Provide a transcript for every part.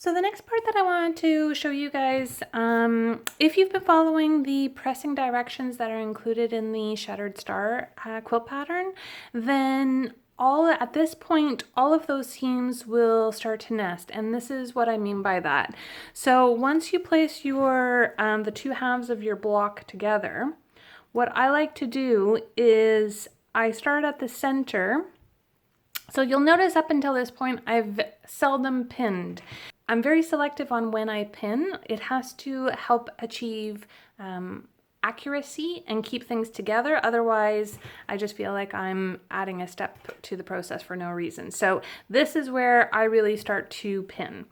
So the next part that I wanted to show you guys, if you've been following the pressing directions that are included in the Shattered Star quilt pattern, then at this point, all of those seams will start to nest, and this is what I mean by that. So once you place your the two halves of your block together, what I like to do is I start at the center. So you'll notice up until this point, I've seldom pinned. I'm very selective on when I pin. It has to help achieve accuracy and keep things together. Otherwise, I just feel like I'm adding a step to the process for no reason. So this is where I really start to pin.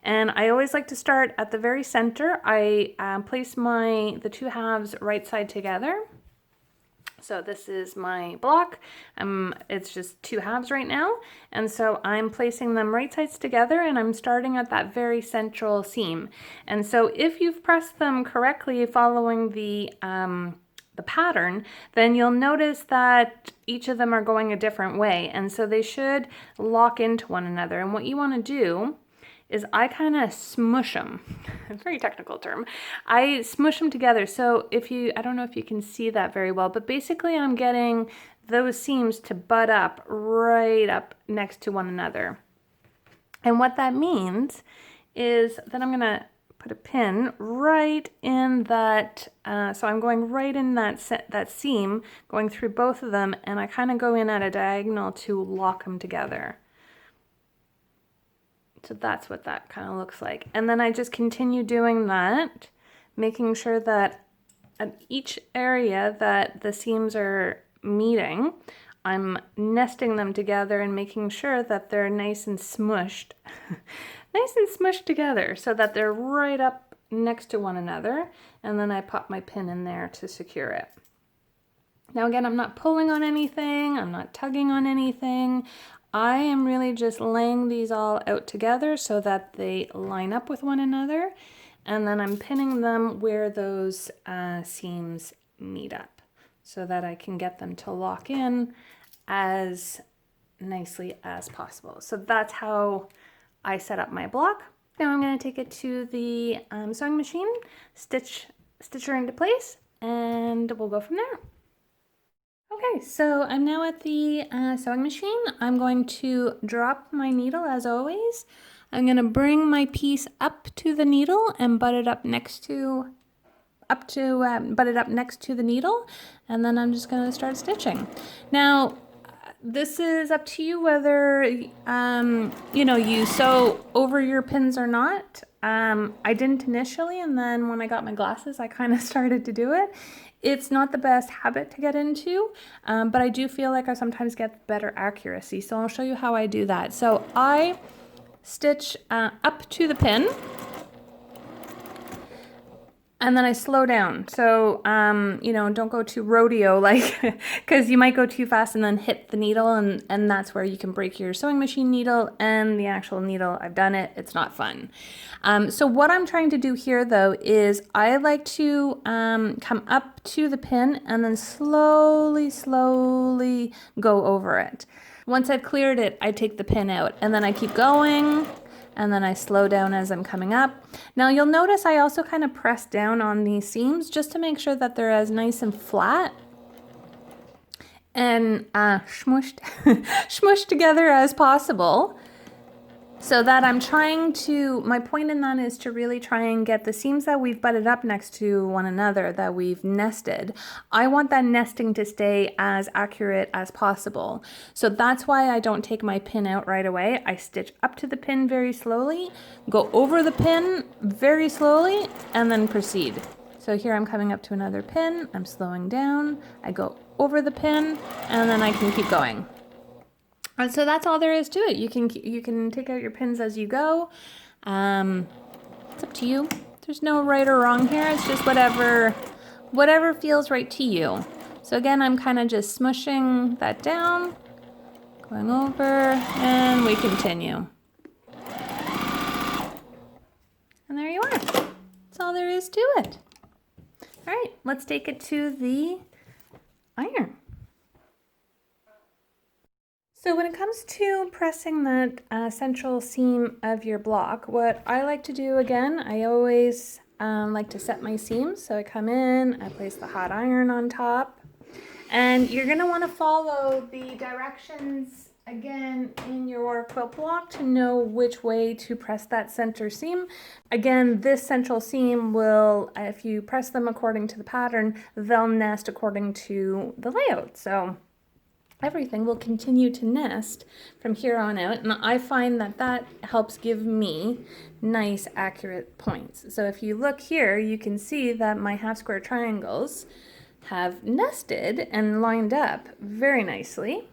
And I always like to start at the very center. I place the two halves right side together. So this is my block. It's just two halves right now. And so I'm placing them right sides together, and I'm starting at that very central seam. And so if you've pressed them correctly following the pattern, then you'll notice that each of them are going a different way. And so they should lock into one another. And what you want to do is I kind of smush them. A very technical term. I smush them together. So I don't know if you can see that very well, but basically I'm getting those seams to butt up right up next to one another. And what that means is that I'm gonna put a pin right in that, so I'm going right in that seam, going through both of them, and I kind of go in at a diagonal to lock them together. So that's what that kind of looks like. And then I just continue doing that, making sure that at each area that the seams are meeting, I'm nesting them together and making sure that they're nice and smushed, nice and smushed together so that they're right up next to one another. And then I pop my pin in there to secure it. Now again, I'm not pulling on anything, I'm not tugging on anything. I am really just laying these all out together so that they line up with one another, and then I'm pinning them where those seams meet up so that I can get them to lock in as nicely as possible. So that's how I set up my block. Now I'm going to take it to the sewing machine, stitch her into place, and we'll go from there. Okay, so I'm now at the sewing machine. I'm going to drop my needle as always. I'm going to bring my piece up to the needle and butt it up next to the needle, and then I'm just going to start stitching. Now, this is up to you whether you sew over your pins or not. I didn't initially, and then when I got my glasses, I kind of started to do it. It's not the best habit to get into, but I do feel like I sometimes get better accuracy. So I'll show you how I do that. So I stitch up to the pin, and then I slow down. So, don't go too rodeo, because you might go too fast and then hit the needle, and that's where you can break your sewing machine needle and the actual needle. I've done it. It's not fun. So what I'm trying to do here, though, is I like to come up to the pin and then slowly go over it. Once I've cleared it, I take the pin out, and then I keep going, and then I slow down as I'm coming up. Now you'll notice I also kind of press down on these seams just to make sure that they're as nice and flat and smushed together as possible, so that my point in that is to really try and get the seams that we've butted up next to one another, that we've nested. I want that nesting to stay as accurate as possible. So that's why I don't take my pin out right away. I stitch up to the pin very slowly, go over the pin very slowly, and then proceed. So here I'm coming up to another pin, I'm slowing down, I go over the pin, and then I can keep going. And so that's all there is to it. You can take out your pins as you go. It's up to you. There's no right or wrong here. It's just whatever feels right to you. So again, I'm kind of just smushing that down, going over, and we continue. And there you are. That's all there is to it. All right, let's take it to the iron. So when it comes to pressing that central seam of your block, what I like to do again, I always like to set my seams. So I come in, I place the hot iron on top, and you're going to want to follow the directions again in your quilt block to know which way to press that center seam. Again, this central seam will, if you press them according to the pattern, they'll nest according to the layout. So everything will continue to nest from here on out, and I find that that helps give me nice accurate points. So if you look here, you can see that my half square triangles have nested and lined up very nicely.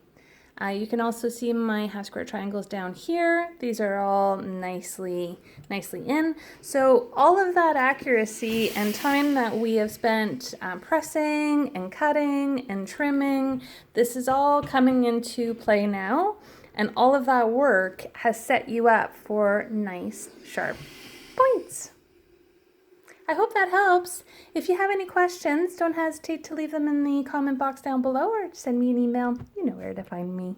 You can also see my half square triangles down here. These are all nicely in. So all of that accuracy and time that we have spent pressing and cutting and trimming, this is all coming into play now. And all of that work has set you up for nice, sharp points. I hope that helps. If you have any questions, don't hesitate to leave them in the comment box down below or send me an email. You know where to find me.